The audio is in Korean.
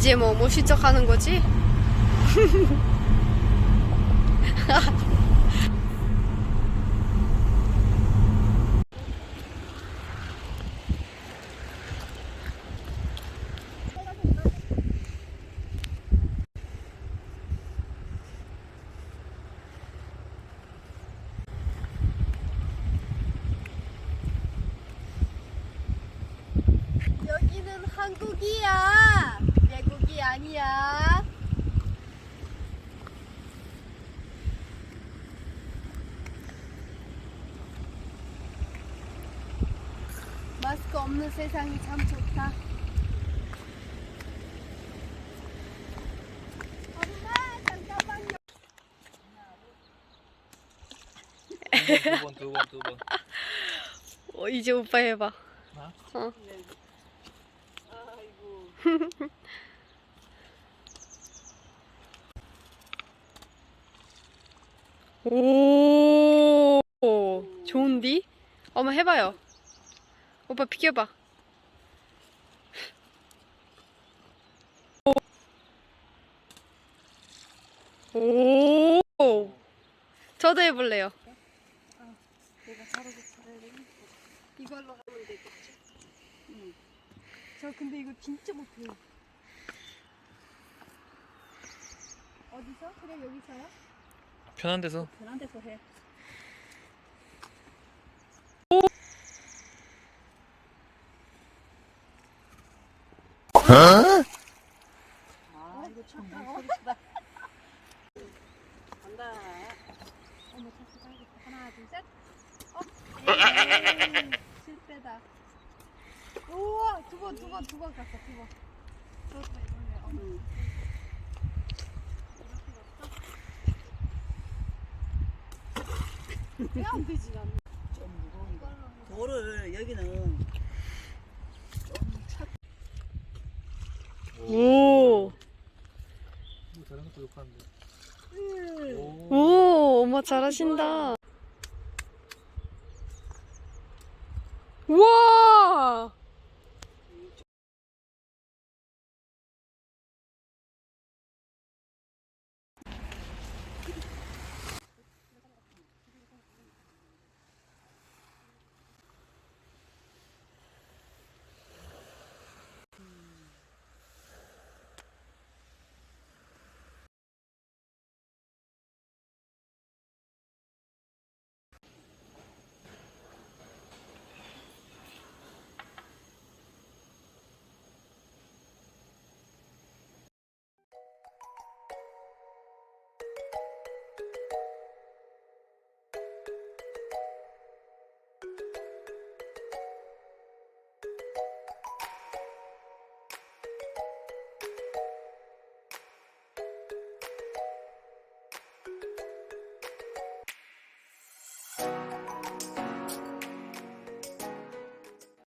이제 뭐 모신 척 하는 거지? 여기는 한국이야. 외국이 아니야. 마스크 없는 세상이 참 좋다. 엄마 잠깐만요. 두 번. 이제 오빠 해봐. 나? 어. 아이고. 오, 좋은디? 엄마 해봐요. 오빠 비켜봐. 오, 저도 해볼래요. 내가 자르고 잘해야 되니? 이걸로 하면 되겠지? 응. 저 근데 이거 진짜 못해요. 어디서? 그냥 여기서요? 편한 데서. 편한 데서 해. 아, 이거 참 소리치다. 간다. 어머, 자꾸 가야겠다. 하나, 둘, 셋. 에이, 실패다. 우와, 두 번 갔어, 두 번. 저도 해볼래요. 응. 왜 안 되지, 나는? 좀 무거운 거. 돌을 여기는 좀 차. 오, 다른 것도 욕하는데. 오, 엄마 잘하신다. 우와!